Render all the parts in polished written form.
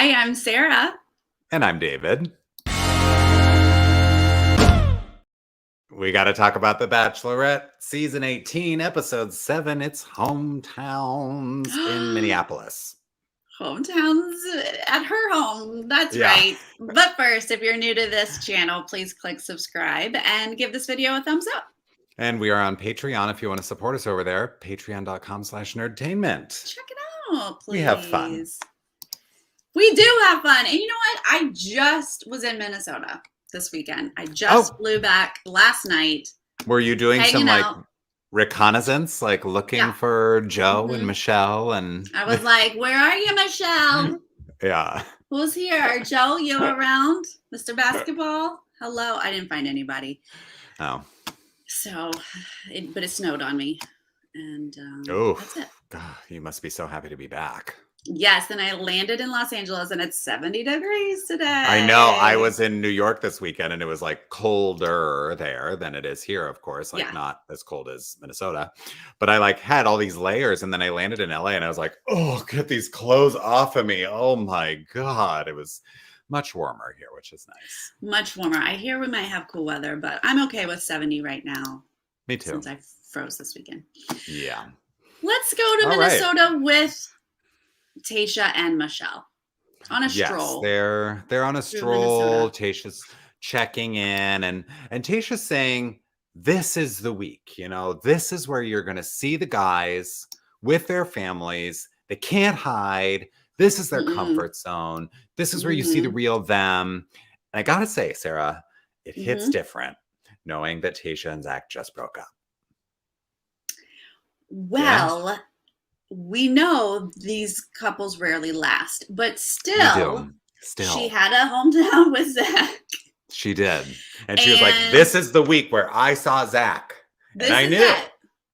Hi, I'm Sarah. And I'm David. We got to talk about The Bachelorette, season 18, episode 7. It's hometowns in Minneapolis. Hometowns at her home. That's Yeah. right. But first, if you're new to this channel, please click subscribe and give this video a thumbs up. And we are on Patreon if you want to support us over there. Patreon.com/Nerdtainment. Check it out, please. We have fun. We do have fun. And you know what? I just was in Minnesota this weekend. I just flew back last night. Were you doing some out. reconnaissance, like looking for Joe and Michelle? And I was like, where are you, Michelle? Yeah. Who's here? Joe, you around? Mr. Basketball? Hello. I didn't find anybody. Oh. So, but it snowed on me. And that's it. God, you must be so happy to be back. Yes, and I landed in Los Angeles and it's 70 degrees today. I know. I was in New York this weekend and it was like colder there than it is here, of course. Not as cold as Minnesota. But I had all these layers and then I landed in LA and I was like, oh, get these clothes off of me. Oh my God. It was much warmer here, which is nice. Much warmer. I hear we might have cool weather, but I'm okay with 70 right now. Me too. Since I froze this weekend. Yeah. Let's go to Minnesota with Tayshia and Michelle on a stroll. Yes, they're on a stroll. Tayshia's checking in and Tayshia's saying, this is the week, this is where you're going to see the guys with their families. They can't hide. This is their comfort zone. This is where you see the real them. And I got to say, Sarah, it hits different knowing that Tayshia and Zach just broke up. Well, we know these couples rarely last, but still, she had a hometown with Zach. She did. And she was like, this is the week where I saw Zach. And I knew.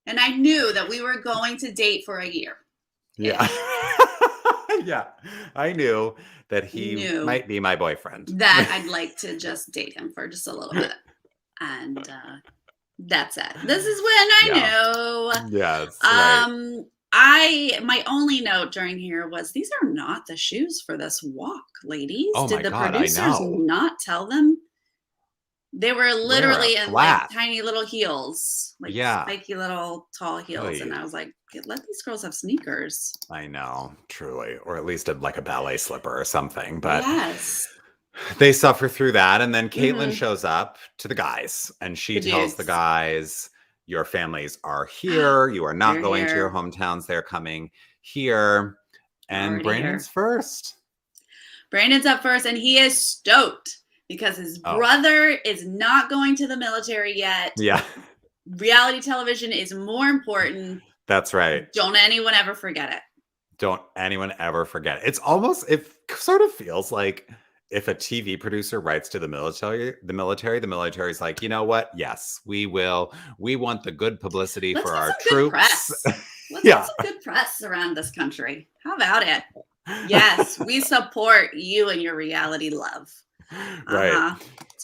And I knew that we were going to date for a year. Yeah. Yeah. I knew that he might be my boyfriend. That I'd like to just date him for just a little bit. And that's it. This is when I knew. Yes. My only note during here was these are not the shoes for this walk, ladies. Oh Did the producers not tell them? They were literally in tiny little heels, spiky little tall heels. And I was like, let these girls have sneakers. I know, truly. Or at least a ballet slipper or something. But yes. They suffer through that. And then Caitlin shows up to the guys and she tells the guys, your families are here. You are not going to your hometowns. They're coming here. And Brandon's first. Brandon's up first and he is stoked because his brother is not going to the military yet. Yeah. Reality television is more important. That's right. Don't anyone ever forget it. Don't anyone ever forget it. It's almost, it sort of feels like if a TV producer writes to the military is like, you know what? Yes, we will. We want the good publicity for our troops. Let's get some good press around this country. How about it? Yes, we support you and your reality love. Right.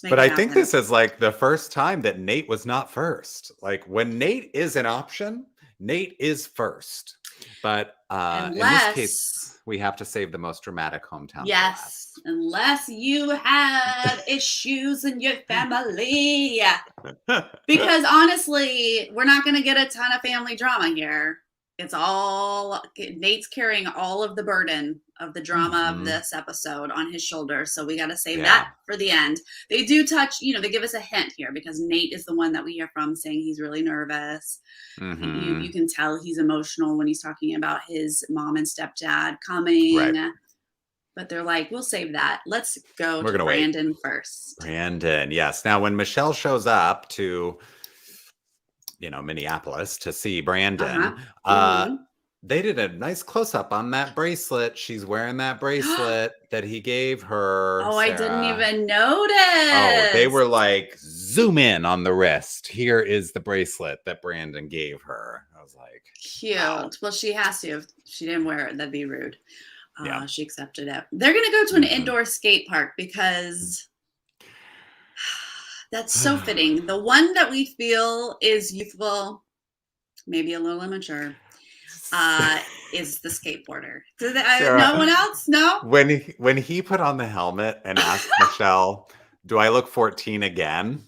But I think this is like the first time that Nate was not first. Like when Nate is an option, Nate is first. But in this case, we have to save the most dramatic hometown. Yes, unless you have issues in your family. Because honestly, we're not going to get a ton of family drama here. It's all Nate's carrying all of the burden of the drama of this episode on his shoulders. So we got to save that for the end. They do touch, they give us a hint here because Nate is the one that we hear from saying he's really nervous. You can tell he's emotional when he's talking about his mom and stepdad coming. Right. But they're like, we'll save that. Let's go to Brandon first. Brandon, yes. Now, when Michelle shows up to Minneapolis to see Brandon, they did a nice close-up on that bracelet. She's wearing that bracelet that he gave her. Oh, Sarah. I didn't even notice. Oh, they were like, zoom in on the wrist. Here is the bracelet that Brandon gave her. I was like, cute. Wow. Well, she has to. If she didn't wear it, that'd be rude. She accepted it. They're going to go to an indoor skate park because that's so fitting. The one that we feel is youthful, maybe a little immature. is the skateboarder. Sarah, No one else? No? when he put on the helmet and asked Michelle, "Do I look 14 again?"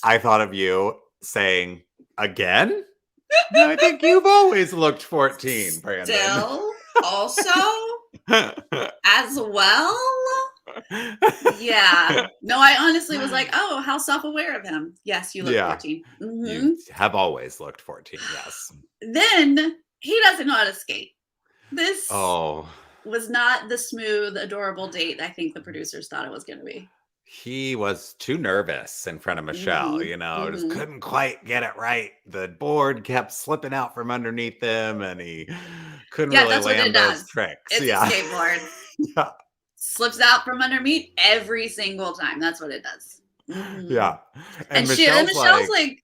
I thought of you saying, "Again? No, I think you've always looked 14, Brandon." Still, also, as well. Yeah. No, I honestly was like, oh, how self-aware of him. Yes, you look Yeah. 14. You have always looked 14, yes. Then he doesn't know how to skate. This Oh, was not the smooth, adorable date I think the producers thought it was going to be. he was too nervous in front of Michelle, just couldn't quite get it right. The board kept slipping out from underneath him and he couldn't really That's what it land those does. tricks. It's a skateboard. Yeah. Slips out from under me every single time. That's what it does. Yeah. And Michelle's like,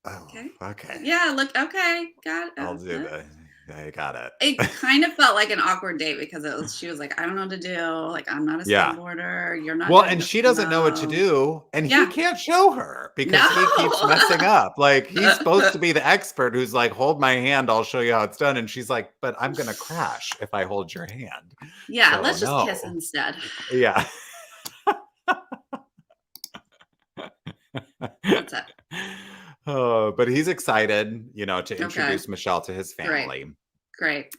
oh, okay. Yeah, look, okay, got it. I'll do that. I got it. It kind of felt like an awkward date because she was like, I don't know what to do. Like, I'm not a skateboarder. You're not. Well, and she doesn't know what to do, and he can't show her because he keeps messing up. Like, he's supposed to be the expert who's like, hold my hand, I'll show you how it's done. And she's like, but I'm going to crash if I hold your hand. Yeah, let's just kiss instead. Yeah. That's it. Oh, but he's excited, to introduce Michelle to his family. Great.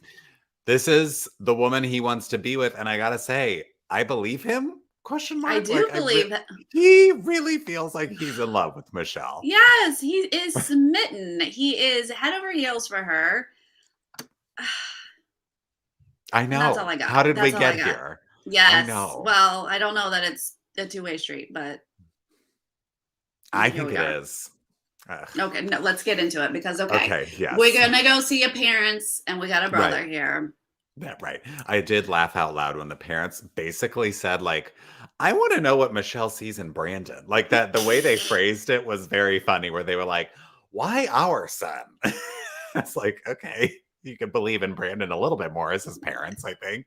This is the woman he wants to be with. And I got to say, I believe him? Question mark. I do believe that. He really feels like he's in love with Michelle. Yes, he is smitten. He is head over heels for her. I know. That's all I got. How did we get here? Yes. I know. Well, I don't know that it's a two-way street, but I think it is. Okay, no, let's get into it because yes. We're gonna go see a parents and we got a brother here. Yeah, right. I did laugh out loud when the parents basically said, like, I want to know what Michelle sees in Brandon. Like that, the way they phrased it was very funny, where they were like, why our son? It's like, okay, you could believe in Brandon a little bit more as his parents, I think.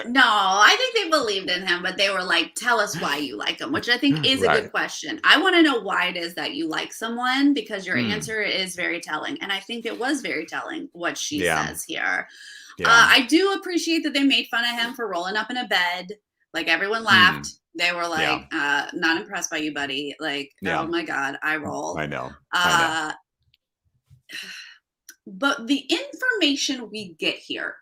No, I think they believed in him, but they were like, tell us why you like him, which I think is a good question. I want to know why it is that you like someone because your answer is very telling. And I think it was very telling what she says here. Yeah. I do appreciate that they made fun of him for rolling up in a bed. Like everyone laughed. They were like, not impressed by you, buddy. Like, oh my God, I roll. I know. But the information we get here,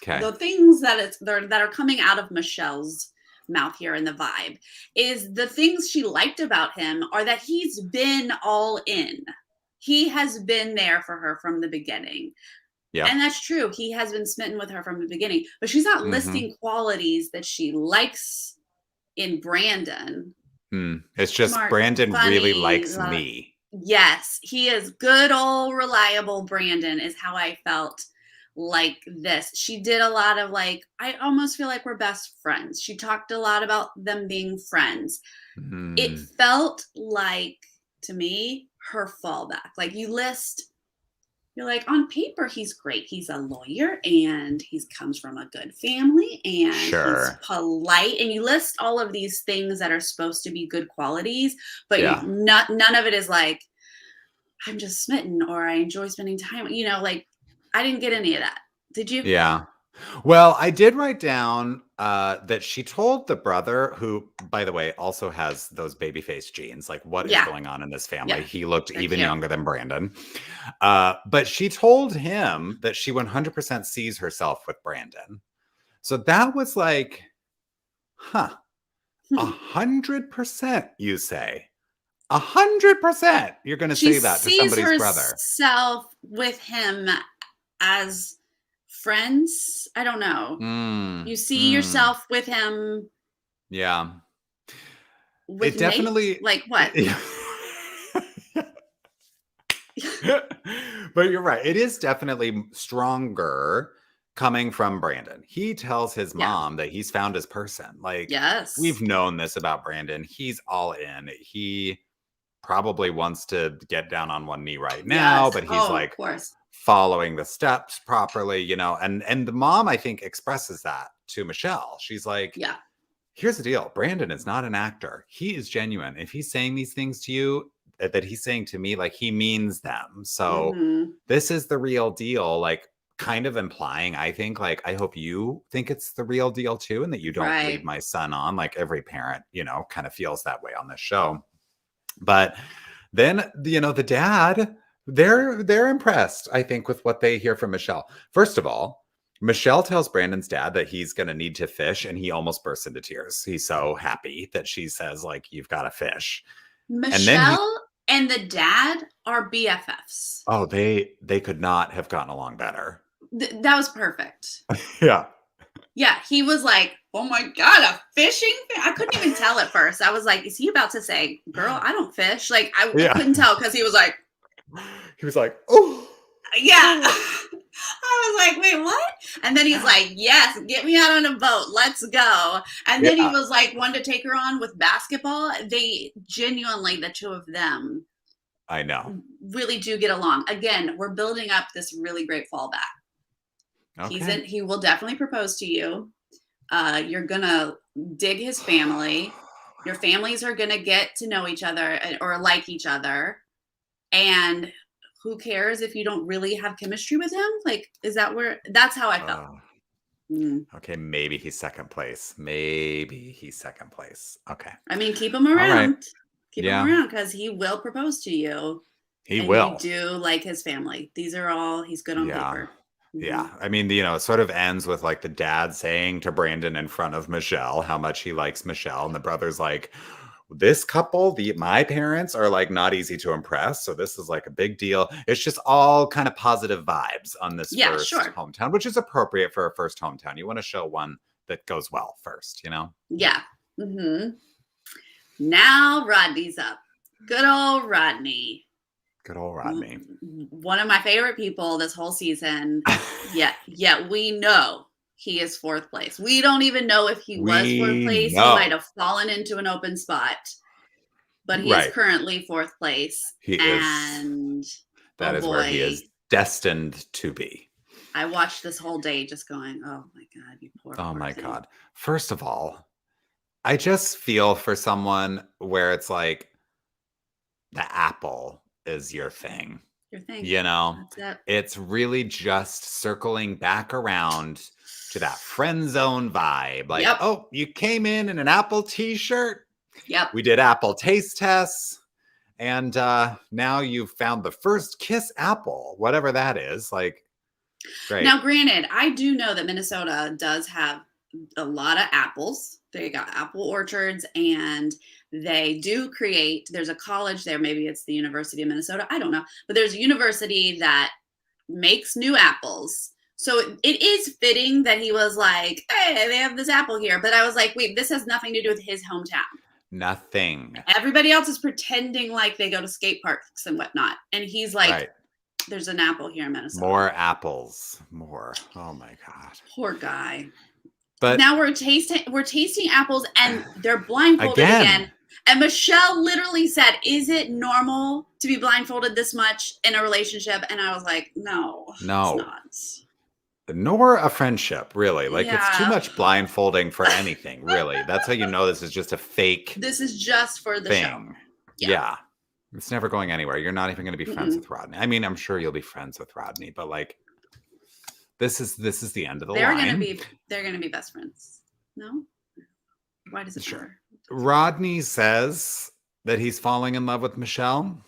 the things that are coming out of Michelle's mouth here in the vibe is the things she liked about him are that he's been all in. He has been there for her from the beginning. Yeah. And that's true. He has been smitten with her from the beginning, but she's not listing qualities that she likes in Brandon. It's just smart, Brandon funny, really likes me. Yes, he is good old reliable Brandon is how I felt like this. She did a lot of like, I almost feel like we're best friends. She talked a lot about them being friends. It felt like, to me, her fallback. Like you're like, on paper, he's great. He's a lawyer and he comes from a good family and he's polite. And you list all of these things that are supposed to be good qualities, but none of it is like, I'm just smitten or I enjoy spending time. Like I didn't get any of that. Did you? Yeah. Well, I did write down that she told the brother, who, by the way, also has those baby face genes. Like, what is going on in this family? Yeah. He looked even younger than Brandon. But she told him that she 100% sees herself with Brandon. So that was like, 100%, you say. 100%. You're going to say that to somebody's brother. She sees herself with him as friends. I don't know. You see yourself with him. Yeah. With it definitely Nate? Like what? But you're right. It is definitely stronger coming from Brandon. He tells his mom that he's found his person. Like, we've known this about Brandon. He's all in. He probably wants to get down on one knee right now, but he's like following the steps properly, and the mom, I think, expresses that to Michelle. She's like, here's the deal. Brandon is not an actor. He is genuine. If he's saying these things to you, that he's saying to me, like, he means them. So Mhm. this is the real deal, like, kind of implying, I think, like, I hope you think it's the real deal too, and that you don't lead Right. my son on. Like, every parent, kind of feels that way on this show. But then, the dad, they're impressed, I think, with what they hear from Michelle. First of all, Michelle tells Brandon's dad that he's going to need to fish, and he almost bursts into tears. He's so happy that she says, like, you've got to fish. And then Michelle and the dad are BFFs. oh, they could not have gotten along better. That was perfect. Yeah. Yeah, he was like, oh my God, a fishing thing? I couldn't even tell at first. I was like, is he about to say, girl, I don't fish? Like, I couldn't tell because he was like, oh. yeah. I was like, wait, what? And then he's like, yes, get me out on a boat. Let's go. And then he was like, wanted to take her on with basketball. They genuinely, the two of them, I know, really do get along. Again, we're building up this really great fallback. Okay. He will definitely propose to you. You're gonna dig his family. Your families are gonna get to know each other or like each other. And who cares if you don't really have chemistry with him? Like, is that where? That's how I felt. Okay, maybe he's second place. Okay. I mean, keep him around. Right. Keep him around because he will propose to you. He and will. You do like his family. These are all, he's good on paper. Yeah. I mean, it sort of ends with like the dad saying to Brandon in front of Michelle how much he likes Michelle. And the brother's like, this couple, my parents are like not easy to impress. So this is like a big deal. It's just all kind of positive vibes on this first hometown, which is appropriate for a first hometown. You want to show one that goes well first, Yeah. Mm-hmm. Now Rodney's up. Good old Rodney. One of my favorite people this whole season. Yeah, we know he is fourth place. We don't even know if he was fourth place. He might have fallen into an open spot, but he is currently fourth place. He is where he is destined to be. I watched this whole day just going, oh my God, you poor thing. God. First of all, I just feel for someone where it's like the apple is your thing. It's really just circling back around to that friend zone vibe. Like, oh, you came in an Apple t-shirt. Yep. We did Apple taste tests. And now you've found the first kiss apple, whatever that is. Like, great. Now, granted, I do know that Minnesota does have a lot of apples. They got apple orchards, and they do there's a college there. Maybe it's the University of Minnesota. I don't know. But there's a university that makes new apples. So it is fitting that he was like, hey, they have this apple here. But I was like, wait, this has nothing to do with his hometown. Nothing. Everybody else is pretending like they go to skate parks and whatnot. And he's like, there's an apple here in Minnesota. More apples. More. Oh my God. Poor guy. But now we're tasting apples, and they're blindfolded again. And Michelle literally said, is it normal to be blindfolded this much in a relationship? And I was like, no, it's not. Nor a friendship, really. Like, it's too much blindfolding for anything, really. That's how you know this is just a fake This is just for the show. Yeah. It's never going anywhere. You're not even going to be friends with Rodney. I mean, I'm sure you'll be friends with Rodney, but like, this is the end of the line. They're gonna be best friends. No? Why does it matter? Rodney says that he's falling in love with Michelle.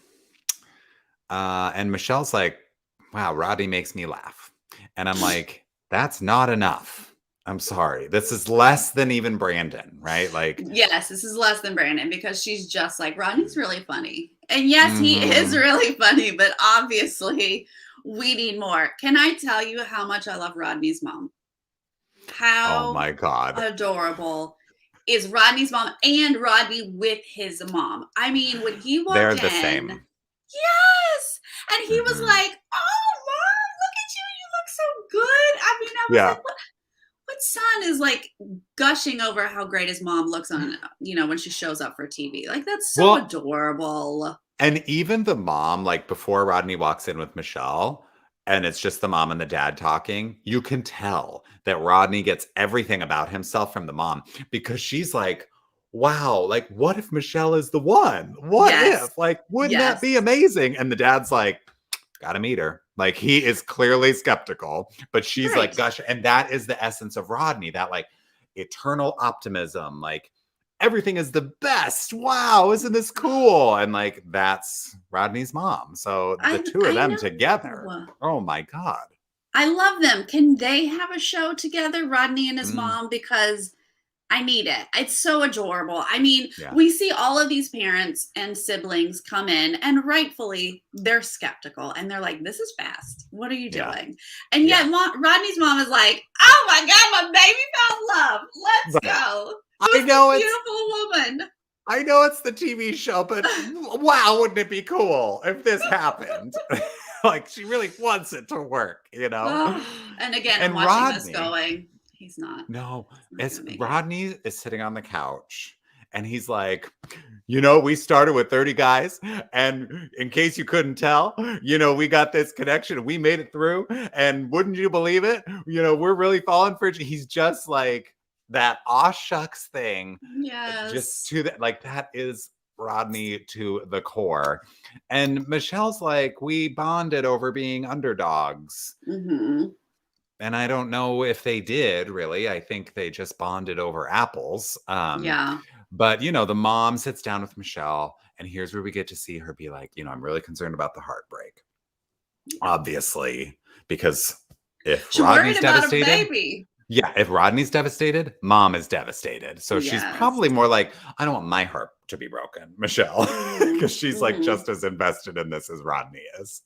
And Michelle's like, wow, Rodney makes me laugh. And I'm like, that's not enough. I'm sorry. This is less than even Brandon, right? Like, yes, this is less than Brandon because she's just like, Rodney's really funny. And yes, he is really funny, but obviously we need more. Can I tell you how much I love Rodney's mom? How oh my God, adorable is Rodney's mom and Rodney with his mom. I mean, when he walked they're the same. Yes. And he was like, oh, Mom, look at you. You look so good. I mean, I was like, what son is like gushing over how great his mom looks on, when she shows up for TV? Like, that's so adorable. And even the mom, like before Rodney walks in with Michelle, and it's just the mom and the dad talking, you can tell that Rodney gets everything about himself from the mom, because she's like, wow, like, what if Michelle is the one? What Yes. if? Like, wouldn't that Yes. be amazing? And the dad's like, gotta meet her. Like, he is clearly skeptical, but she's like, Right. gosh. And that is the essence of Rodney, that like eternal optimism. Like, everything is the best. Wow, isn't this cool? And like, that's Rodney's mom. So the two of I them together, know. oh my God. I love them. Can they have a show together, Rodney and his Mm, mom? Because I need it. It's so adorable. I mean, yeah. we see all of these parents and siblings come in, and rightfully, they're skeptical and they're like, this is fast. What are you Yeah. doing? And Yeah. yet, Rodney's mom is like, oh my God, my baby found love. Let's Right. go. I Who's know this it's beautiful woman? I know it's the TV show, but wow, wouldn't it be cool if this happened? Like, she really wants it to work, you know? Oh, and again, I'm And watching this Rodney, going, he's not no, going it's to make it. Rodney is sitting on the couch and he's like, you know, we started with 30 guys. And in case you couldn't tell, you know, we got this connection. We made it through. And wouldn't you believe it? You know, we're really falling for it. He's just like that aw shucks thing. Yes. Just to that, like, that is Rodney to the core. And Michelle's like, we bonded over being underdogs. Mm-hmm. And I don't know if they did really. I think they just bonded over apples. Yeah. But you know, the mom sits down with Michelle, and here's where we get to see her be like, you know, I'm really concerned about the heartbreak. Obviously, because if She's Rodney's worried about a devastated, baby. yeah, if Rodney's devastated, mom is devastated. So she's Yes. probably more like, I don't want my heart to be broken, Michelle, because she's like just as invested in this as Rodney is.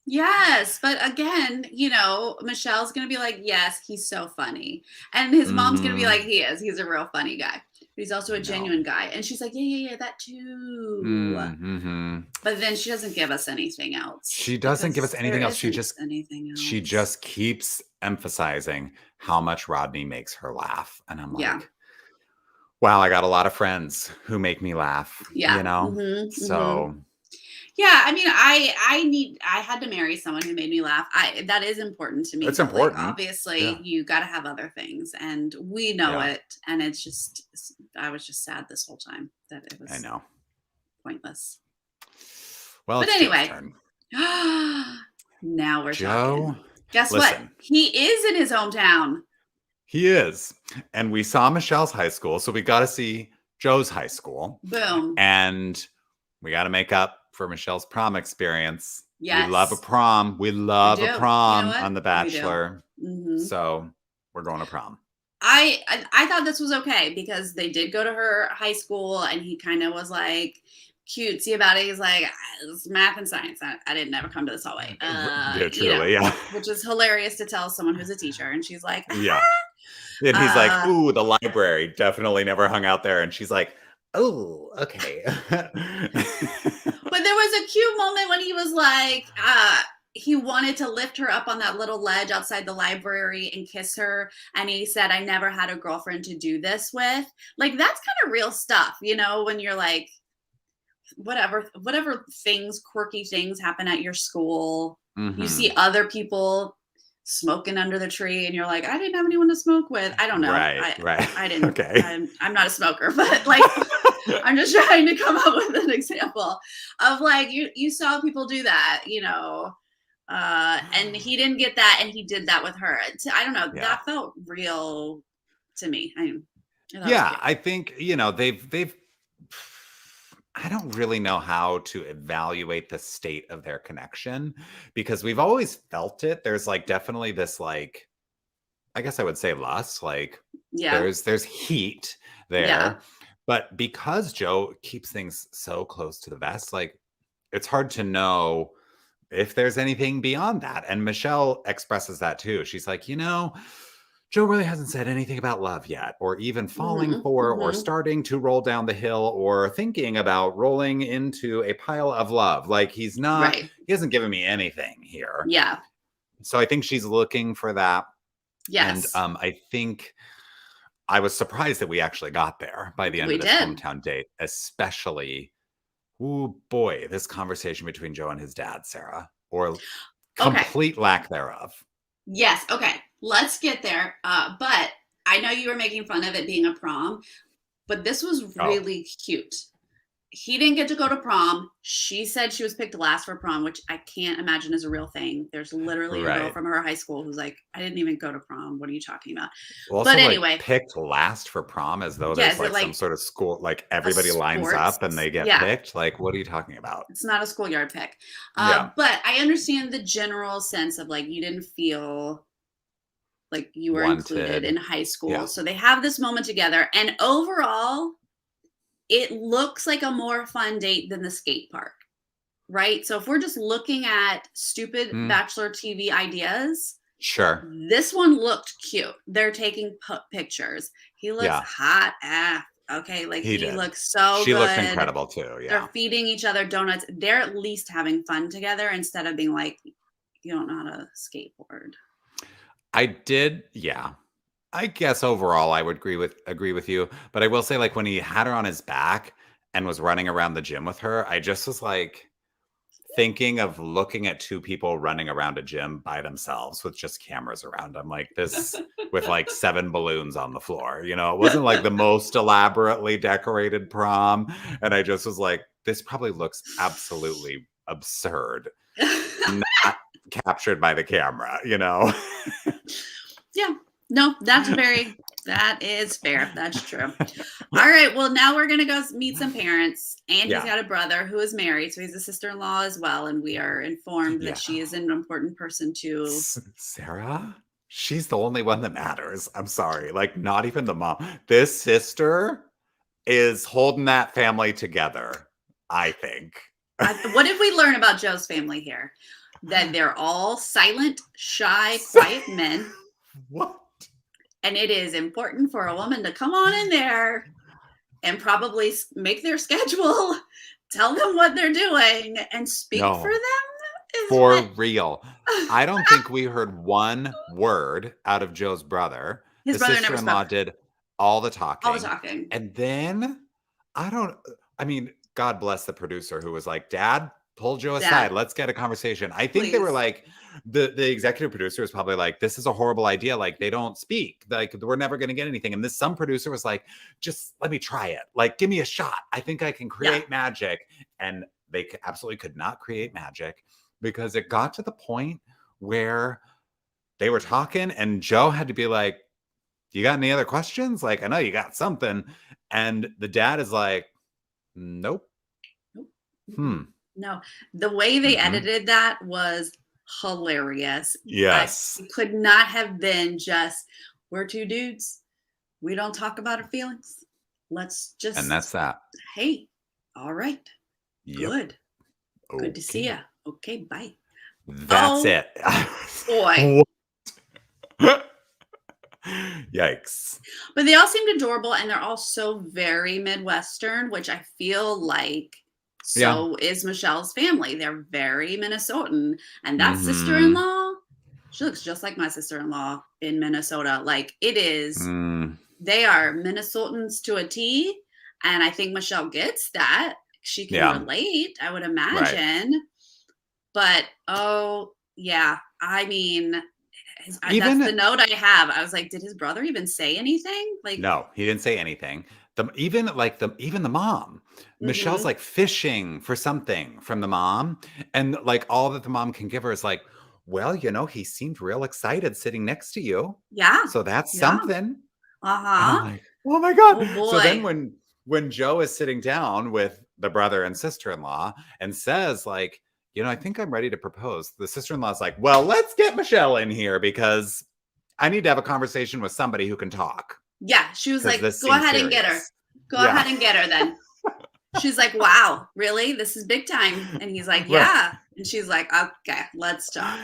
Yes, but again, you know, Michelle's gonna be like, yes, he's so funny. And his mom's gonna be like, he is. He's a real funny guy. But he's also a genuine guy. And she's like, yeah, that too. Mm-hmm. But then she doesn't give us anything else. She doesn't give us Because anything there else. She isn't just anything else. she just keeps emphasizing how much Rodney makes her laugh. And I'm Yeah. like, wow, I got a lot of friends who make me laugh. Yeah. You know? Mhm, So yeah, I mean, I had to marry someone who made me laugh. That is important to me. it's But like, important. obviously, Yeah. you got to have other things, and we know Yeah. it. And it's just, I was just sad this whole time that it was I know. pointless. Well, But it's anyway, Joe's turn. now we're Joe, talking. Guess listen. what? He is in his hometown. He is. And we saw Michelle's high school, so we got to see Joe's high school. Boom. And we got to make up for Michelle's prom experience. Yes. We love a prom. We love We a do. prom You know what? on The We do. Bachelor. Mhm. So we're going to prom. I thought this was okay because they did go to her high school, and he kind of was like cutesy about it. He's like, it's math and science. I didn't ever come to this hallway. Yeah, You know, truly, yeah. which is hilarious to tell someone who's a teacher. And she's like, Yeah. And he's like, Uh, ooh, the library. Definitely never hung out there. And she's like, oh, okay. but there was a cute moment when he was like, he wanted to lift her up on that little ledge outside the library and kiss her. And he said, I never had a girlfriend to do this with. Like, that's kind of real stuff, you know, when you're like, whatever things, quirky things happen at your school. You see other people smoking under the tree and you're like, I didn't have anyone to smoke with. I don't know. Right. I didn't. Okay. I'm not a smoker, but like, I'm just trying to come up with an example of like, you saw people do that, you know, and he didn't get that. And he did that with her. I don't know. Yeah. That felt real to me. Yeah. I think, you know, they've, I don't really know how to evaluate the state of their connection because we've always felt it. There's like definitely this like, I guess I would say lust, like yeah. there's heat there. Yeah. But because Joe keeps things so close to the vest, like it's hard to know if there's anything beyond that. And Michelle expresses that too. She's like, you know, Joe really hasn't said anything about love yet, or even falling for, or starting to roll down the hill, or thinking about rolling into a pile of love. Like he's not, he hasn't given me anything here. Yeah. So I think she's looking for that. Yes. And I think I was surprised that we actually got there by the end of this hometown date, especially, oh boy, this conversation between Joe and his dad, Sarah, or complete lack thereof. Yes. Okay. Let's get there. But I know you were making fun of it being a prom. but this was Oh, really cute. He didn't get to go to prom. She said she was picked last for prom, which I can't imagine is a real thing. There's literally a girl right. from her high school who's like, I didn't even go to prom. What are you talking about? But Also, like, anyway, picked last for prom as though yeah, there's, is it like, some like sort of school like, a everybody lines sports? up and they get Yeah, picked? Like, what are you talking about? it's not a schoolyard pick. Yeah. But I understand the general sense of like you didn't feel like you were included Wanted. in high school. Yeah. So they have this moment together. And overall, it looks like a more fun date than the skate park, right? So if we're just looking at stupid Mm, Bachelor TV ideas, sure. this one looked cute. They're taking pictures. He looks Yeah, hot. Okay. Like he he did. looks so She looked good. incredible too, They're yeah. feeding each other donuts. They're at least having fun together instead of being like, you don't know how to skateboard. I did yeah. I guess overall I would agree with you, but I will say, like, when he had her on his back and was running around the gym with her, I just was, like, thinking of looking at 2 people running around a gym by themselves with just cameras around them, like, this with, like, 7 balloons on the floor, you know? It wasn't, like, the most elaborately decorated prom, and I just was like, "This probably looks absolutely absurd, not captured by the camera," you know? Yeah. No, that is fair. That's true. All right. Well, now we're going to go meet some parents. And he's Yeah. got a brother who is married. So he's a sister in law as well. And we are informed that Yeah. she is an important person too. Sarah? She's the only one that matters. I'm sorry. Like, not even the mom. This sister is holding that family together, I think. What did we learn about Joe's family here? That they're all silent, shy, quiet men. What? And it is important for a woman to come on in there and probably make their schedule, tell them what they're doing, and speak for No, them. Is for what real. I don't think we heard one word out of Joe's brother. his The brother never sister-in-law spoke. did all the All the talking. talking. And then I don't I mean, God bless the producer who was like, "Dad, pull Joe Dad, aside. Let's get a conversation." I think they were please. like the executive producer was probably like, "This is a horrible idea. Like, they don't speak. Like, we're never going to get anything." And this some producer was like, "Just let me try it. Like, give me a shot. I think I can Yeah. create magic." And they absolutely could not create magic because it got to the point where they were talking and Joe had to be like, "You got any other questions? Like, I know you got something." And the dad is like, "Nope." Nope. Hmm. No, the way they Mhm. edited that was hilarious. Yes. It could not have been just, we're two dudes. We don't talk about our feelings. Let's And that's just, that. hey, all right, Yep. good. Good to see Okay. ya. Okay, bye. That's Oh it. boy. What? Yikes. But they all seemed adorable and they're all so very Midwestern, which I feel like Yeah. so is Michelle's family. They're very Minnesotan. And that sister in Mhm. law, she looks just like my sister in law in Minnesota. Like it is, Mm. they are Minnesotans to a T. And I think Michelle gets that. She can Yeah. relate, I would Right. imagine. But oh, yeah. I mean, that's the Even note I have. I was like, did his brother even say anything? Like, no, he didn't say anything. Even the mom. Michelle's mhm. like fishing for something from the mom, and like all that the mom can give her is like, "Well, he seemed real excited sitting next to you. Yeah. So that's Yeah. something." And I'm Uh-huh. like, "Oh my god." Oh So then boy. when Joe is sitting down with the brother and sister-in-law and says like, "I think I'm ready to propose." The sister-in-law's like, "Well, let's get Michelle in here because I need to have a conversation with somebody who can talk Yeah. She was because like, this go seems ahead and get her. serious." Go Yeah. ahead and get her then. She's like, wow, really? This is big time. And he's like, Right. yeah. And she's like, okay, let's talk.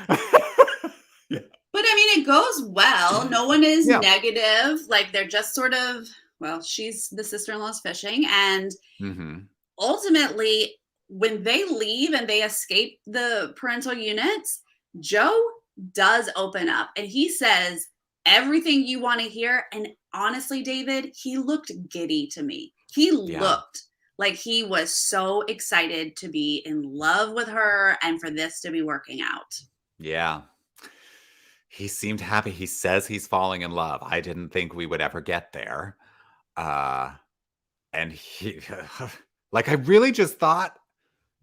Yeah. But I mean, it goes well. No one is Yeah. negative. Like they're just sort of, well, she's the sister-in-law's fishing. And Mhm. ultimately, when they leave and they escape the parental units, Joe does open up and he says everything you want to hear. And honestly, David, he looked giddy to me. He Yeah. looked like he was so excited to be in love with her and for this to be working out. Yeah. He seemed happy. He says he's falling in love. I didn't think we would ever get there. Uh and he like I really just thought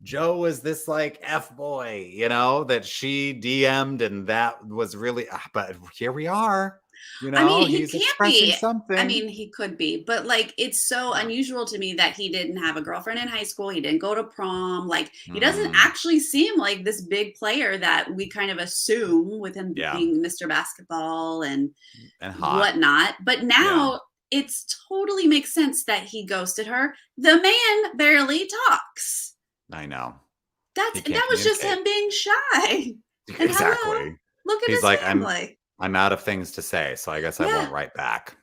Joe was this like F boy, that she DM'd, and that was really, but here we are, I mean, he he's can't expressing be. I something. mean, he could be, but like it's so Yeah. unusual to me that he didn't have a girlfriend in high school. He didn't go to prom. Like he doesn't Mm, actually seem like this big player that we kind of assume with him yeah. being Mr. Basketball and And hot. whatnot. But Yeah. now it's totally makes sense that he ghosted her. The man barely talks. I know. He can't That was just communicate. him being shy. And hello, Exactly. look at He's his like, family. I'm out of things to say, so I guess I Yeah. won't write back.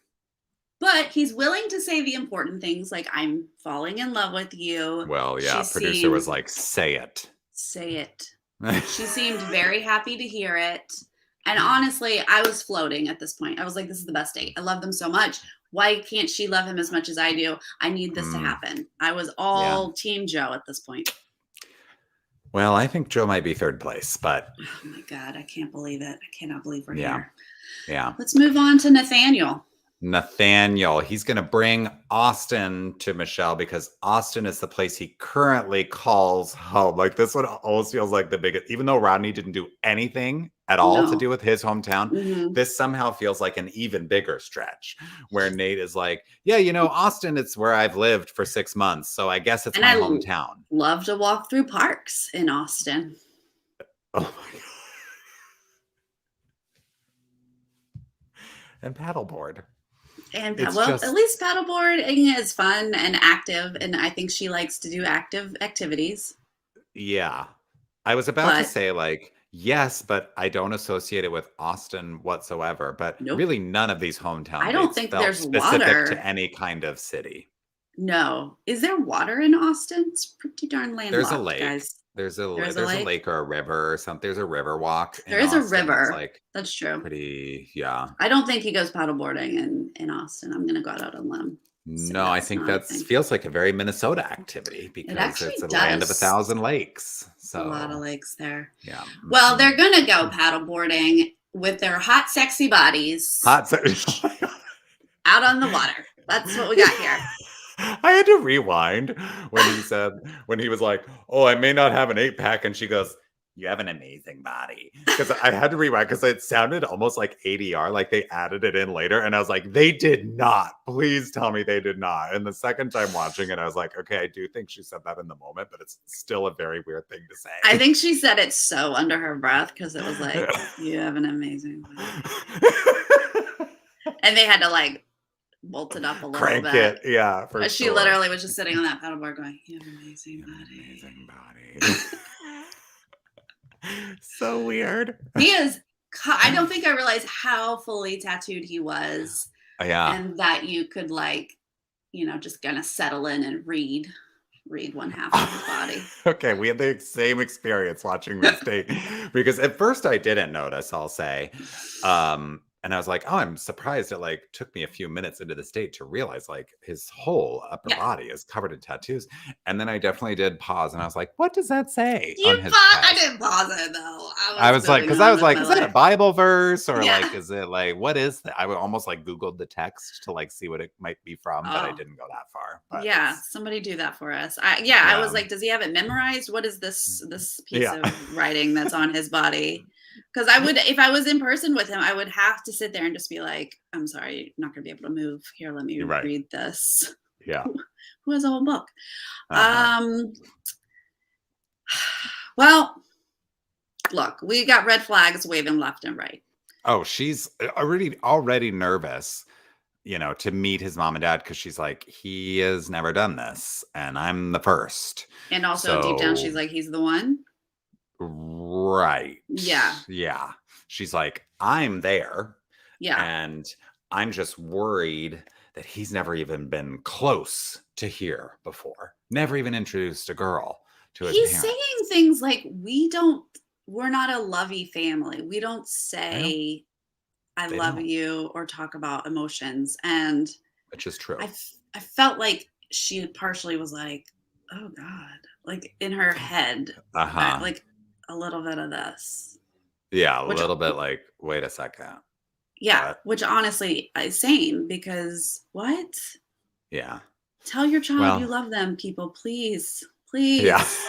But he's willing to say the important things like, I'm falling in love with you. Well, She yeah, producer was seemed, like, say it. say it. She seemed very happy to hear it. And honestly, I was floating at this point. I was like, this is the best date. I love them so much. Why can't she love him as much as I do? I need this to happen. I was all Team Joe at this point. Well, I think Joe might be third place, but oh my God, I can't believe it. I cannot believe we're yeah. here. Yeah. Let's move on to Nathaniel. Nathaniel, he's going to bring Austin to Michelle because Austin is the place he currently calls home. Like this one almost feels like the biggest, even though Rodney didn't do anything at all to do with his hometown, this somehow feels like an even bigger stretch where Nate is like, yeah, Austin, it's where I've lived for 6 months. So I guess it's my hometown. Love to walk through parks in Austin. Oh my God. And paddleboard. And at least paddleboarding is fun and active, and I think she likes to do active activities. Yeah. I was about to say like, yes, but I don't associate it with Austin whatsoever. But really none of these hometown I don't think there's specific water to any kind of city. No. Is there water in Austin? It's pretty darn landlocked, There's a lake. guys. There's a lake or a river or something. There's a river walk. There is a Austin. river. It's like that's true. Pretty, yeah. I don't think he goes paddleboarding in Austin. I'm gonna go out on a limb. No, I think that feels like a very Minnesota activity because it's a land of 1,000 lakes. So a lot of lakes there. Yeah. Well, they're gonna go paddleboarding with their hot, sexy bodies. Out on the water. That's what we got here. I had to rewind when he was like, oh, I may not have an 8-pack. And she goes, you have an amazing body. Because I had to rewind because it sounded almost like ADR, like they added it in later. And I was like, they did not. Please tell me they did not. And the second time watching it, I was like, okay, I do think she said that in the moment, but it's still a very weird thing to say. I think she said it so under her breath because it was like, you have an amazing body. And they had to like bolt it up a little Crank bit. It, yeah. But she literally was just sitting on that paddleboard going, you have an amazing body. Amazing body. So weird. He is, I don't think I realized how fully tattooed he was. Yeah. And that you could like, just kind of settle in and read one half of his body. Okay, we had the same experience watching this date because at first I didn't notice, I'll say. And I was like, oh, I'm surprised it like took me a few minutes into this date to realize like his whole upper body is covered in tattoos. And then I definitely did pause and I was like, what does that say? I didn't pause it though. I was like, is that a Bible verse or like, is it like, what is that? I would almost like Googled the text to like see what it might be from, but I didn't go that far. But yeah, somebody do that for us. I was like, does he have it memorized? What is this piece of writing that's on his body? Because I would, if I was in person with him, I would have to sit there and just be like, I'm sorry, I'm not going to be able to move. Here, let me read this. Yeah. Who has a whole book? Well, look, we got red flags waving left and right. Oh, she's already nervous, to meet his mom and dad because she's like, he has never done this and I'm the first. And also deep down, she's like, he's the one. Right. Yeah. Yeah. She's like, I'm there. Yeah. And I'm just worried that he's never even been close to here before. Never even introduced a girl to his parents. He's saying things like, we're not a lovey family. We don't say I love you or talk about emotions. And which is true. I felt like she partially was like, oh God, like in her head, like a little bit of this. Yeah, little bit like, wait a second. Yeah, which honestly is sane because what? Yeah. Tell your child you Well, love them, people, please. yeah. Please.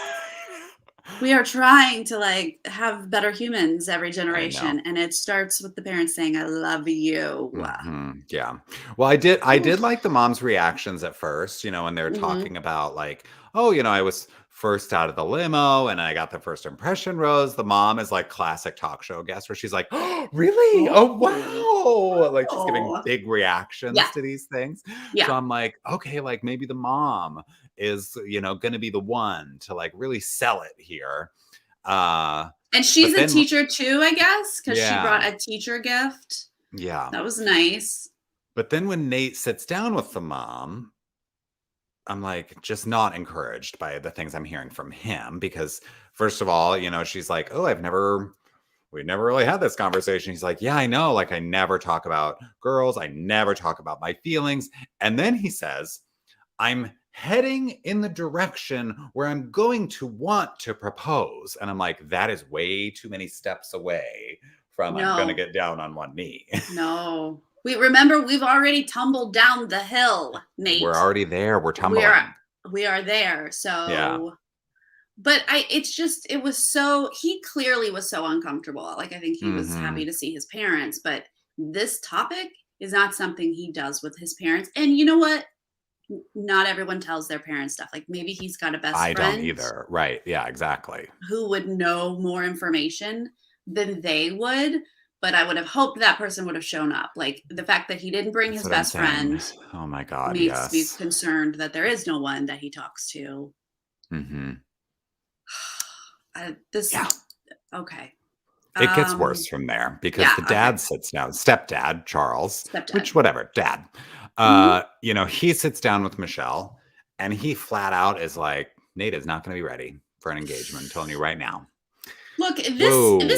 We are trying to like have better humans every I know. generation, and it starts with the parents saying, "I love you." Yeah. Well, I did Oof. like the mom's reactions at first, when they're Mhm. talking about like, oh, I was first out of the limo and I got the first impression rose. The mom is like classic talk show guest where she's like, oh, really? Oh, Oh. wow. Like she's giving Oh. big reactions Yeah. to these things. So Yeah. I'm like, okay, like maybe the mom is, going to be the one to like really sell it here. Uh, And but she's a then, teacher too, I guess, because she brought yeah, a teacher gift. yeah. That was nice. But then when Nate sits down with the mom, I'm like just not encouraged by the things I'm hearing from him because first of all, she's like, "Oh, we've never really had this conversation." He's like, "Yeah, I know. Like I never talk about girls. I never talk about my feelings." And then he says, "I'm heading in the direction where I'm going to want to propose." And I'm like, "That is way too many steps away from I'm going to No, get down on one knee." no. We remember we've already tumbled down the hill, We're Nate. already there. We're We're tumbling. we are there. Yeah. So, but it's just it was so he clearly was so uncomfortable. Like I think he was happy Mhm. to see his parents, but this topic is not something he does with his parents. And you know what? Not everyone tells their parents stuff. Like maybe he's got a best I don't friend either. Right. Yeah, exactly. who would know more information than they would, but I would have hoped that person would have shown up. Like the fact that he didn't bring That's his what I'm best saying. friend Oh my god, makes me yes. concerned that there is no one that he talks to. Mhm. This Yeah. okay. It gets worse from there because Yeah, the okay. dad sits down, stepdad, Charles, Stepdad. which whatever, dad. Mhm. He sits down with Michelle and he flat out is like, Nate is not going to be ready for an engagement. I'm telling you right now. Look, this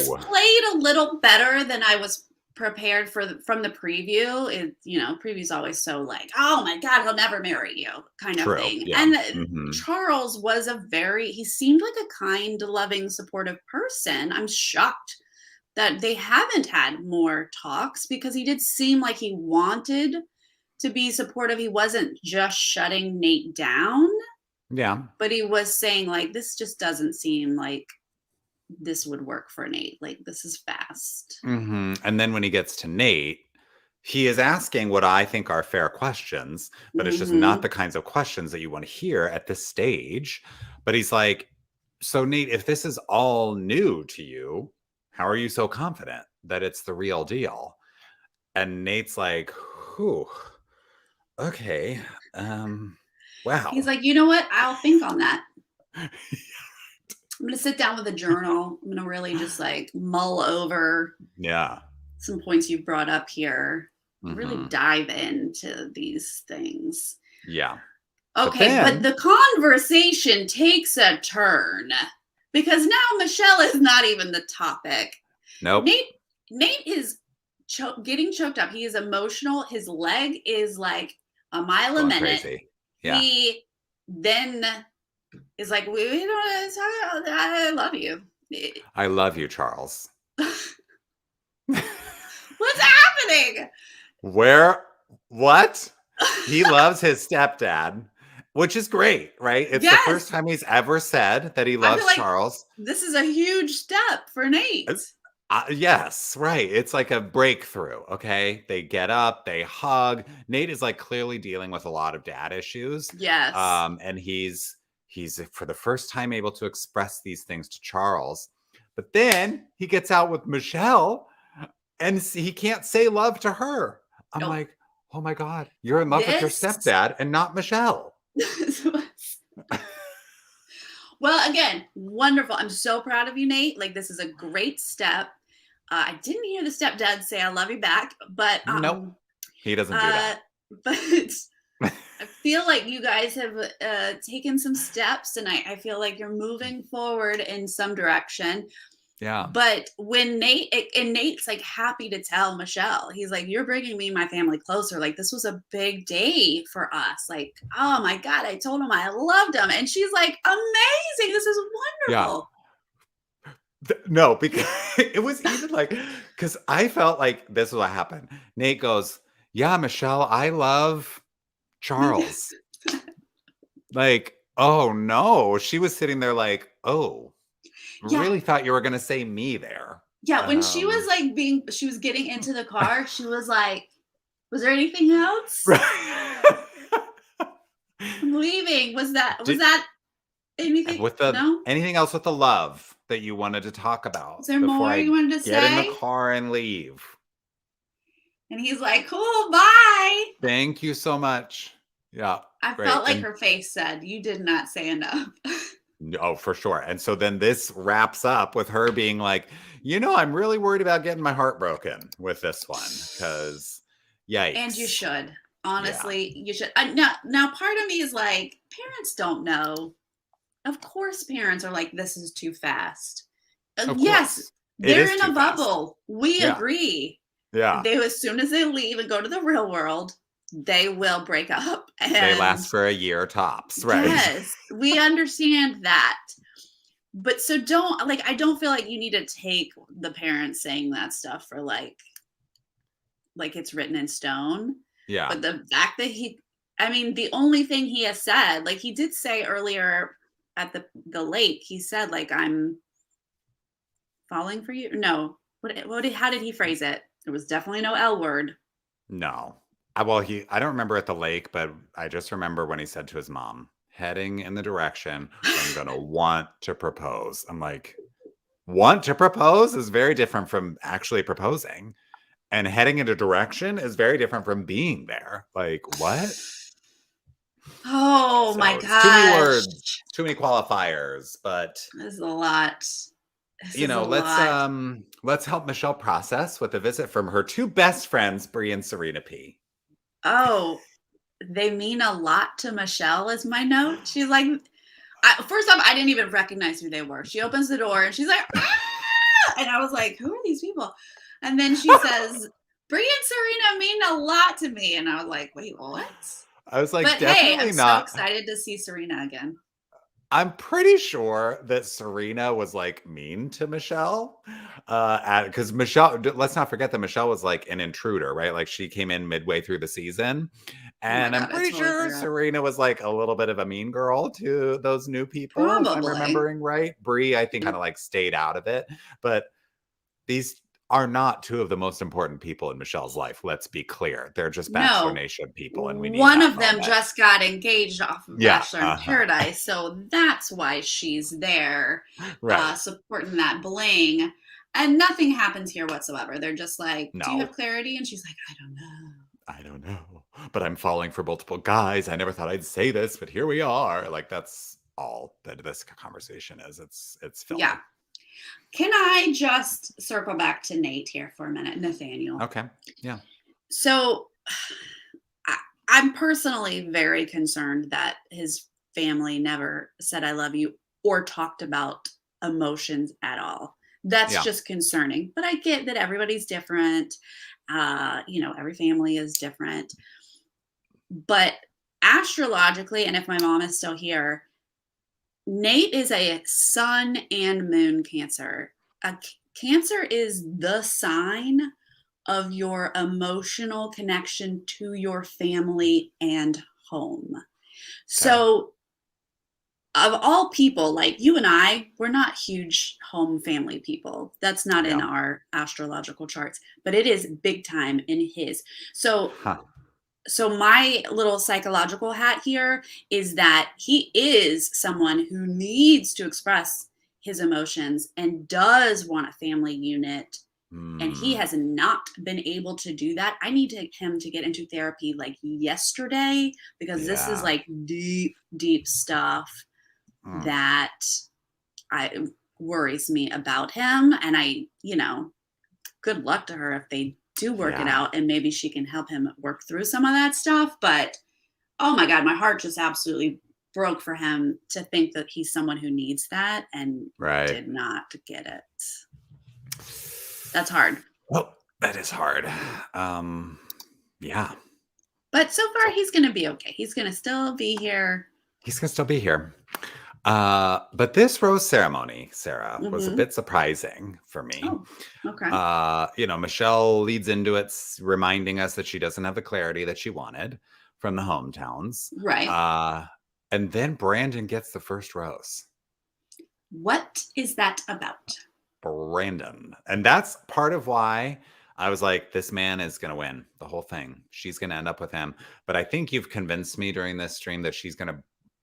Whoa. played a little better than I was prepared for from the preview. Preview's always so like, oh my god, he'll never marry you, kind of True. thing. Yeah. And Mhm. Charles was he seemed like a kind, loving, supportive person. I'm shocked that they haven't had more talks because he did seem like he wanted to be supportive. He wasn't just shutting Nate down, Yeah. but he was saying like, this just doesn't seem like this would work for Nate. Like this is fast. And then when he gets to Nate, he is asking what I think are fair questions, but it's just not Hmm. the kinds of questions that you want to hear at this stage. But he's like, so Nate, if this is all new to you, how are you so confident that it's the real deal? And Nate's like, whew, okay. He's Wow. like, you know what? I'll think on that. I'm gonna sit down with a journal. I'm gonna really just like mull over Yeah. some points you've brought up here. Really hmm dive into these things. Yeah. But Okay, but then, the conversation takes a turn because now Michelle is not even the topic. nope, Nate Nate is getting choked up. He is emotional. His leg is like a mile a going minute. crazy. Yeah. He then is like, we don't talk about that. I love you. I love you, Charles. What's happening? Where? What? He loves his stepdad, which is great, right? It's the first Yes, time he's ever said that he I feel loves like Charles. this is a huge step for Nate. Uh, yes, right. It's like a breakthrough. Okay. They get up, they hug. Nate is like clearly dealing with a lot of dad issues. Yes. And he's for the first time able to express these things to Charles. But then he gets out with Michelle and he can't say love to her. I'm Nope. like, oh my God, you're in love with your This. stepdad and not Michelle. Well, again, wonderful. I'm so proud of you, Nate. Like this is a great step. I didn't hear the stepdad say "I love you" back, but Nope. He doesn't do uh, that. but I feel like you guys have taken some steps, and I feel like you're moving forward in some direction. Yeah. But when Nate's like happy to tell Michelle, he's like, "You're bringing me and my family closer. Like this was a big day for us. Like, oh my god, I told him I loved him," and she's like, "Amazing! This is Yeah. wonderful." No, because it was even like, because I felt like this is what happened. Nate goes, yeah, Michelle, I love Charles. Like, oh no. She was sitting there like, oh, Yeah. really thought you were gonna say me there. Yeah, when she was like she was getting into the car, she was like, was there anything else? Right. I'm leaving. Was that Did, anything? with the No? anything else with the love that you wanted to talk about Is there before more you I wanted to get in the say? car and leave? And he's like, cool, bye. Thank you so much. Yeah, I great. felt like And her face said, you did not say enough. oh, for sure. And so then this wraps up with her being like, I'm really worried about getting my heart broken with this one because yikes. And you should. Yeah. Honestly, you should. Now, part of me is like, parents don't know. Of course, parents are like, this is too fast. Of Yes, course. It they're is in too a fast. bubble. We Yeah. agree. Yeah. As soon as they leave and go to the real world, they will break up. And they last for a year tops, right? Yes, we understand that. But so I don't feel like you need to take the parents saying that stuff for like it's written in stone. Yeah. But the fact that the only thing he has said, like he did say earlier at the lake, he said like, I'm falling for you. No, how did he phrase it? There was definitely no L word. No. I don't remember at the lake, but I just remember when he said to his mom, heading in the direction I'm going to want to propose. I'm like, want to propose is very different from actually proposing. And heading in a direction is very different from being there. Like, what? Oh my gosh. Too many words, too many qualifiers, but this is a lot. Let's help Michelle process with a visit from her two best friends, Brie and Serena P. Oh, they mean a lot to Michelle is my note. She's like, first off, I didn't even recognize who they were. She opens the door and she's like, ah! And I was like, who are these people? And then she says, Brie and Serena mean a lot to me. And I was like, wait, what? I was like, but definitely hey, I'm not. so excited to see Serena again. I'm pretty sure that Serena was like mean to Michelle. Because Michelle, let's not forget that Michelle was like an intruder, right? Like she came in midway through the season. And I'm pretty sure Serena was like a little bit of a mean girl to those new people. Probably. If I'm remembering right. Brie, I think, kind of like stayed out of it. But these are not two of the most important people in Michelle's life. Let's be clear. They're just Bachelor Nation people. And we need one of them just got engaged off of Yeah, Bachelor in Paradise. So that's why she's there, right. supporting that bling. And nothing happens here whatsoever. They're just like, No. do you have clarity? And she's like, I don't know. But I'm falling for multiple guys. I never thought I'd say this, but here we are. Like that's all that this conversation is. It's filming. Yeah. Can I just circle back to Nate here for a minute, Nathaniel? Okay. Yeah. So I'm personally very concerned that his family never said I love you or talked about emotions at all. That's just concerning. But I get that everybody's different. Every family is different. But astrologically, and if my mom is still here, Nate is a sun and moon Cancer. Cancer is the sign of your emotional connection to your family and home. Okay. So of all people, like you and I, we're not huge home family people. That's not in our astrological charts, but it is big time in his. So my little psychological hat here is that he is someone who needs to express his emotions and does want a family unit. And he has not been able to do that. I need him to get into therapy like yesterday because this is like deep, deep stuff that worries me about him. And good luck to her if they do work it out and maybe she can help him work through some of that stuff. But oh my God, my heart just absolutely broke for him to think that he's someone who needs that and did not get it. That's hard. Well, that is hard. Yeah. But so far he's going to be okay. He's going to still be here. But this rose ceremony, Sarah, was a bit surprising for me. Oh, okay. Michelle leads into it, reminding us that she doesn't have the clarity that she wanted from the hometowns. Right. And then Brandon gets the first rose. What is that about? Brandon. And that's part of why I was like, this man is going to win the whole thing. She's going to end up with him. But I think you've convinced me during this stream that she's going to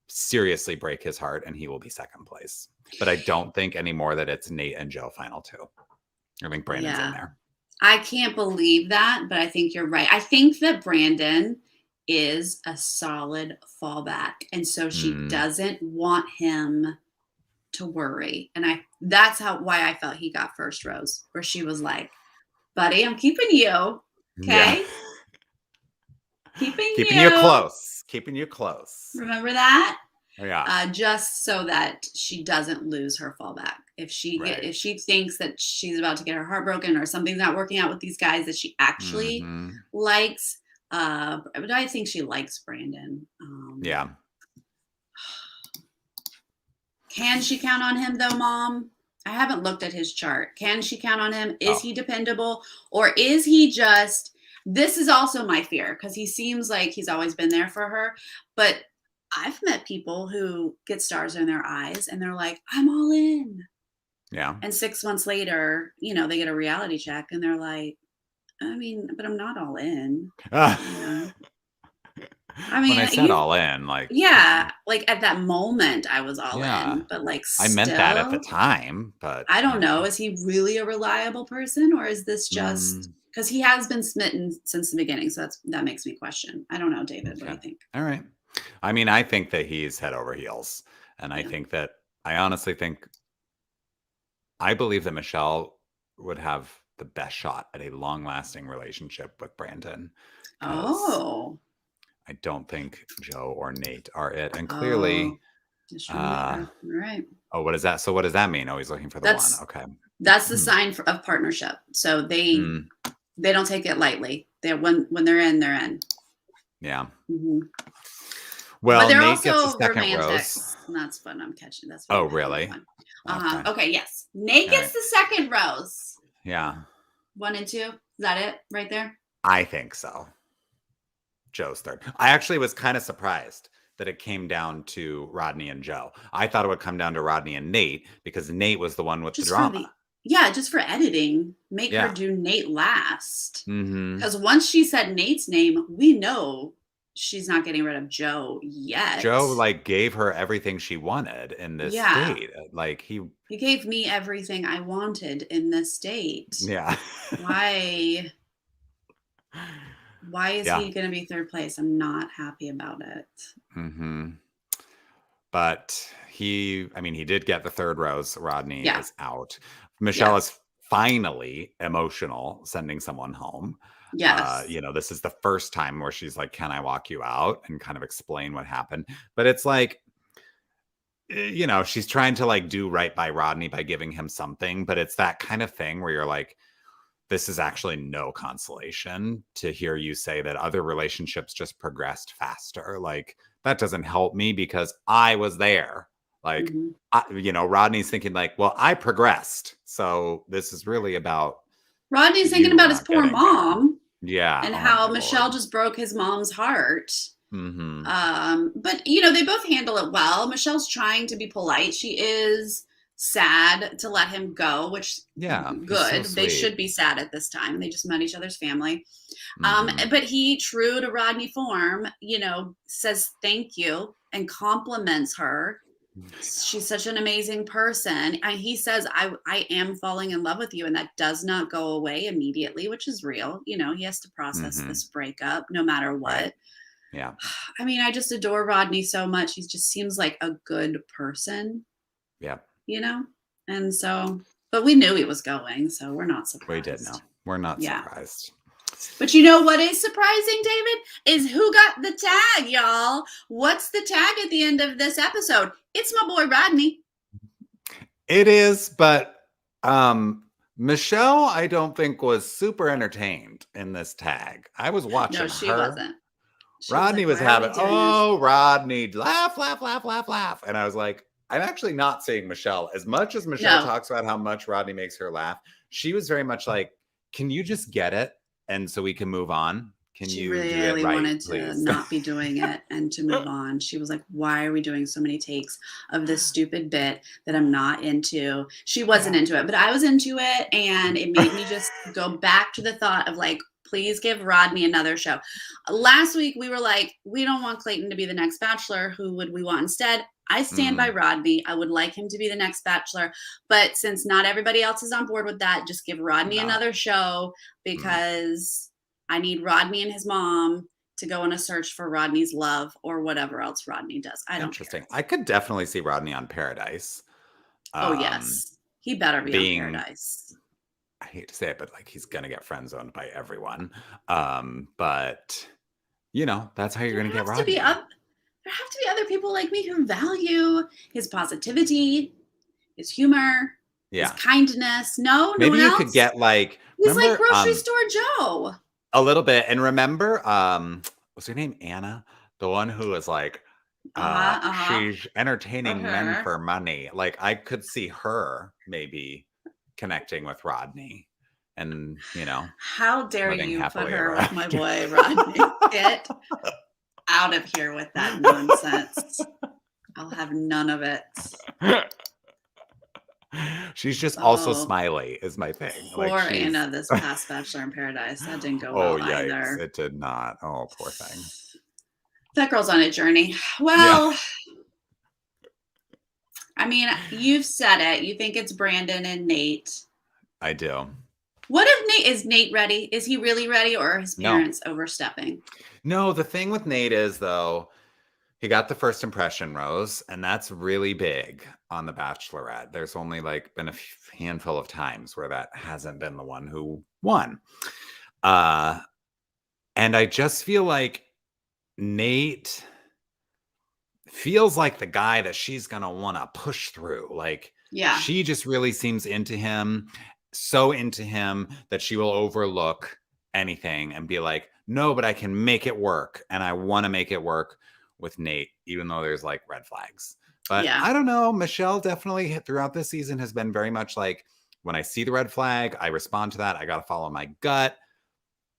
seriously break his heart and he will be second place. But I don't think anymore that it's Nate and Joe final two. I think Brandon's in there. I can't believe that, but I think you're right. I think that Brandon is a solid fallback. And so she doesn't want him to worry. And that's why I felt he got first rose, where she was like, buddy, I'm keeping you. Okay. Yeah. Keeping you close. Keeping you close. Remember that? Yeah. Just so that she doesn't lose her fallback. If she thinks that she's about to get her heart broken or something's not working out with these guys that she actually likes, but I think she likes Brandon. Yeah. Can she count on him though, Mom? I haven't looked at his chart. Can she count on him? Is he dependable? Or is he just, this is also my fear, because he seems like he's always been there for her. But I've met people who get stars in their eyes and they're like, I'm all in. Yeah. And 6 months later, you know, they get a reality check and they're like, I mean, but I'm not all in. You know? I mean, when I said all in, like, like at that moment I was all in, but like I meant that at the time, but I don't know. Is he really a reliable person, or is this just because he has been smitten since the beginning? So that makes me question. I don't know, David. What do you think? All right. I mean, I think that he's head over heels, and I think that I honestly think I believe that Michelle would have the best shot at a long-lasting relationship with Brandon. Oh. I don't think Joe or Nate are it. And clearly, right. Oh, what is that? So what does that mean? Oh, he's looking for the one. Okay. That's the sign of partnership. So they don't take it lightly. When they're in, they're in. Yeah. Mm-hmm. Well, but they're Nate also gets the second romantic. rose. And that's fun. I'm catching. That's fun. Oh, really? Okay. Yes. Nate gets the second rose. Yeah. 1 and 2. Is that it right there? I think so. Joe's third. I actually was kind of surprised that it came down to Rodney and Joe. I thought it would come down to Rodney and Nate because Nate was the one with the drama. Just for editing, make her do Nate last. Because once she said Nate's name, we know she's not getting rid of Joe yet. Joe like gave her everything she wanted in this date. Like he gave me everything I wanted in this date. Yeah. Why is he going to be third place? I'm not happy about it. But he did get the third rose. Rodney is out. Michelle is finally emotional, sending someone home. Yes. This is the first time where she's like, can I walk you out, and kind of explain what happened. But it's like, she's trying to like do right by Rodney by giving him something. But it's that kind of thing where you're like, this is actually no consolation to hear you say that other relationships just progressed faster. Like, that doesn't help me because I was there. Like, Rodney's thinking like, well, I progressed. So this is really about. Rodney's thinking about his poor mom. Yeah. And how Michelle just broke his mom's heart. But, they both handle it well. Michelle's trying to be polite. She is sad to let him go, which good. So they should be sad at this time. They just met each other's family. But he, true to Rodney form, says thank you and compliments her. She's such an amazing person. And he says, I am falling in love with you. And that does not go away immediately, which is real. He has to process this breakup no matter what. Right. Yeah. I mean, I just adore Rodney so much. He just seems like a good person. Yeah. And so, but we knew he was going, so we're not surprised. We did know. We're not surprised. But you know what is surprising, David? Is who got the tag, y'all. What's the tag at the end of this episode? It's my boy Rodney. It is, but Michelle, I don't think was super entertained in this tag. I was watching her. No, she wasn't. Rodney was having, Rodney, laugh, laugh, laugh, laugh, laugh. And I was like, I'm actually not seeing Michelle. As much as Michelle talks about how much Rodney makes her laugh, she was very much like, can you just get it? And so we can move on. Can She you do it really right, wanted to please? not be doing it and to move on. She was like, why are we doing so many takes of this stupid bit that I'm not into? She wasn't into it, but I was into it. And it made me just go back to the thought of like, please give Rodney another show. Last week, we were like, we don't want Clayton to be the next Bachelor. Who would we want instead? I stand by Rodney. I would like him to be the next Bachelor. But since not everybody else is on board with that, just give Rodney another show because I need Rodney and his mom to go on a search for Rodney's love or whatever else Rodney does. I don't Interesting. care. I could definitely see Rodney on Paradise. Oh, yes. He better be on Paradise. I hate to say it, but like he's gonna get friend zoned by everyone. But you know, that's how you're gonna get Rodney. There have to be other people like me who value his positivity, his humor, his kindness. No, maybe no one you else? could get like He's like grocery store Joe. A little bit. And remember, what's her name? Anna, the one who was like, she's entertaining men for money. Like I could see her maybe connecting with Rodney, and you know, how dare you put her with my boy Rodney? Get out of here with that nonsense. I'll have none of it. She's just also smiley is my thing. Poor like Anna, this past Bachelor in Paradise. That didn't go well either. It did not. Oh, poor thing. That girl's on a journey. Well, I mean, you've said it. You think it's Brandon and Nate. I do. What if is Nate ready? Is he really ready, or are his parents overstepping? No, the thing with Nate is though, he got the first impression rose, and that's really big on The Bachelorette. There's only like been a handful of times where that hasn't been the one who won. And I just feel like Nate feels like the guy that she's going to want to push through. Like, she just really seems into him, so into him that she will overlook anything and be like, no, but I can make it work. And I want to make it work with Nate, even though there's like red flags. But I don't know. Michelle definitely throughout this season has been very much like, when I see the red flag, I respond to that. I got to follow my gut.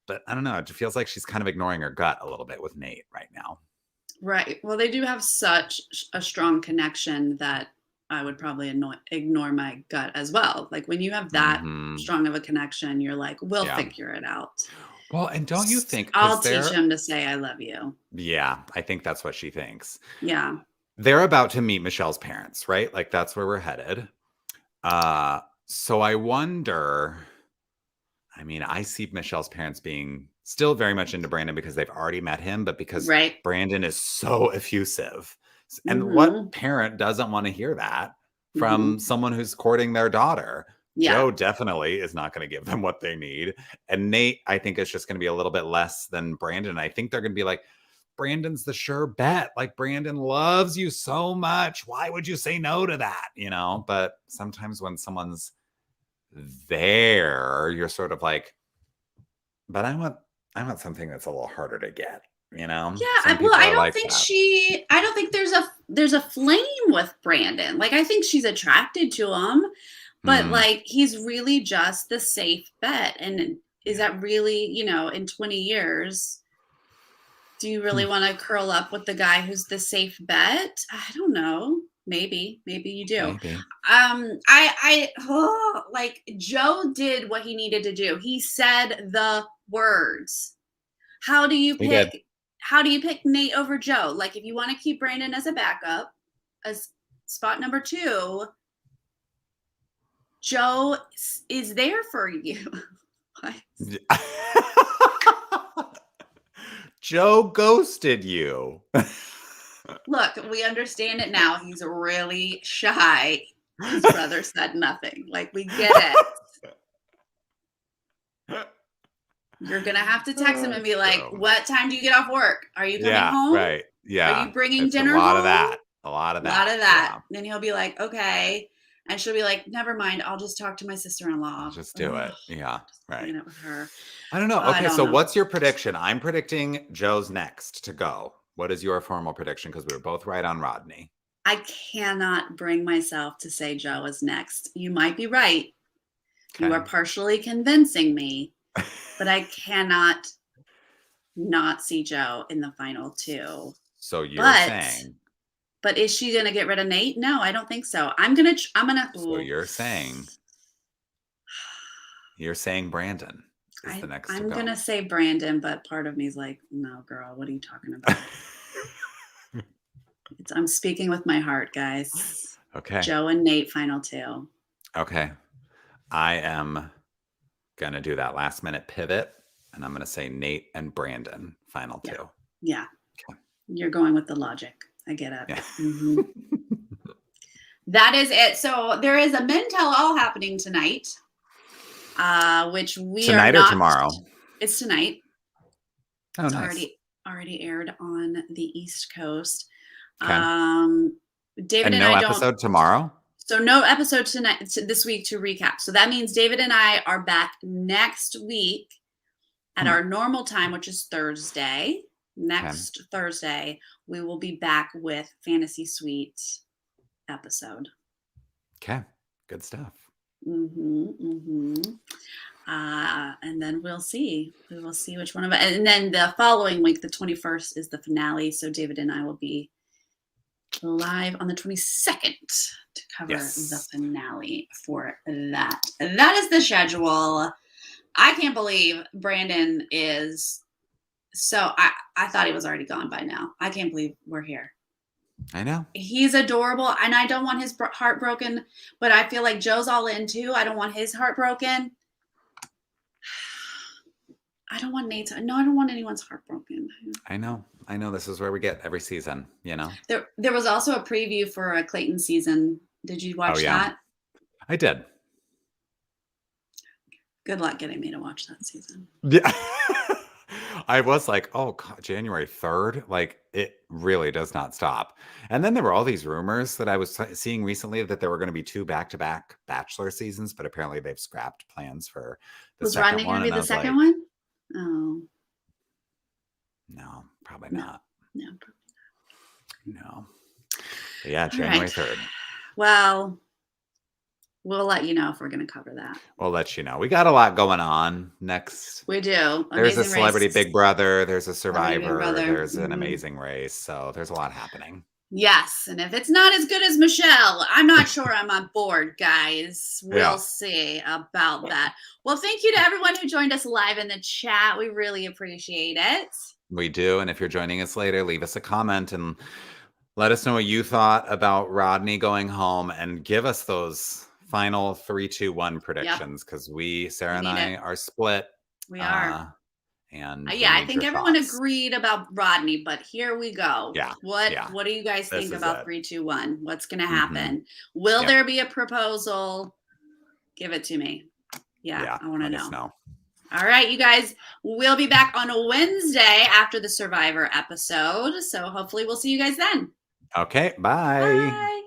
But I don't know. It feels like she's kind of ignoring her gut a little bit with Nate right now. Right. Well, they do have such a strong connection that I would probably ignore my gut as well. Like when you have that strong of a connection, you're like, we'll figure it out. Well, and don't you think I'll teach him to say I love you? Yeah, I think that's what she thinks. Yeah. They're about to meet Michelle's parents, right? Like that's where we're headed. So I wonder, I mean, I see Michelle's parents being still very much into Brandon because they've already met him, but because Brandon is so effusive. And what parent doesn't want to hear that from someone who's courting their daughter? Joe definitely is not going to give them what they need. And Nate, I think, is just going to be a little bit less than Brandon. I think they're going to be like, Brandon's the sure bet. Like, Brandon loves you so much. Why would you say no to that? You know, but sometimes when someone's there, you're sort of like, but I want something that's a little harder to get, you know? Yeah, well, I don't think there's a flame with Brandon. Like, I think she's attracted to him. But like, he's really just the safe bet. And is that really, you know, in 20 years, do you really want to curl up with the guy who's the safe bet? I don't know. Maybe you do. Maybe. Like Joe did what he needed to do. He said the words. How do you pick Nate over Joe? Like, if you want to keep Brandon as a backup, as spot number 2, Joe is there for you. Joe ghosted you. Look, we understand it now. He's really shy. His brother said nothing. Like, we get it. You're going to have to text him and be like, what time do you get off work? Are you coming home? Right. Yeah. Are you bringing dinner home? A lot of that. Yeah. Then he'll be like, okay. And she'll be like, never mind. I'll just talk to my sister-in-law. Just do it. Yeah. Right. It with her. I don't know. Okay. So what's your prediction? I'm predicting Joe's next to go. What is your formal prediction? Because we were both right on Rodney. I cannot bring myself to say Joe is next. You might be right. Okay. You are partially convincing me, but I cannot not see Joe in the final 2. So you're But saying. But is she gonna get rid of Nate? No, I don't think so. So you're saying. You're saying Brandon is the next to I'm go. gonna say Brandon, but part of me is like, no, girl, what are you talking about? I'm speaking with my heart, guys. Okay. Joe and Nate, final 2. Okay. I am gonna do that last minute pivot, and I'm gonna say Nate and Brandon, final 2. Yeah. Okay. You're going with the logic. I get it. Yeah. Mm-hmm. That is it. So there is a Men Tell All happening tonight, which we tonight are not. Or tomorrow? It's tonight. Oh, it's nice. already aired on the East Coast. Okay. David and no I episode tomorrow? So no episode this week to recap. So that means David and I are back next week at our normal time, which is Thursday. Next Thursday, we will be back with Fantasy Suite episode. Okay. Good stuff. And then we'll see. We will see which one of it. And then the following week, the 21st, is the finale. So David and I will be live on the 22nd to cover the finale for that. That is the schedule. I can't believe Brandon is I thought he was already gone by now. I can't believe we're here. I know. He's adorable, and I don't want his heart broken, but I feel like Joe's all in too. I don't want his heart broken. I don't want Nate's. No, I don't want anyone's heart broken. I know. This is where we get every season, you know? There was also a preview for a Clayton season. Did you watch that? I did. Good luck getting me to watch that season. Yeah. I was like, oh, God, January 3rd. Like, it really does not stop. And then there were all these rumors that I was seeing recently that there were going to be 2 back-to-back Bachelor seasons, but apparently they've scrapped plans for the second one. Was Rodney going to be the second one? Oh. No, probably not. No, probably not. No. But yeah, January 3rd. Well, we'll let you know if we're going to cover that. We'll let you know. We got a lot going on next. We do. There's a Celebrity Big Brother. There's a Survivor. There's an Amazing Race. So there's a lot happening. Yes. And if it's not as good as Michelle, I'm not sure I'm on board, guys. We'll see about that. Well, thank you to everyone who joined us live in the chat. We really appreciate it. We do. And if you're joining us later, leave us a comment and let us know what you thought about Rodney going home, and give us those final 3, 2, 1 predictions, because Sarah and I are split. We are. And I think everyone agreed about Rodney, but here we go. Yeah. What do you guys think about 3, 2, 1? What's going to happen? Will there be a proposal? Give it to me. Yeah. I want to know. All right, you guys, we'll be back on a Wednesday after the Survivor episode. So hopefully we'll see you guys then. Okay. Bye. Bye.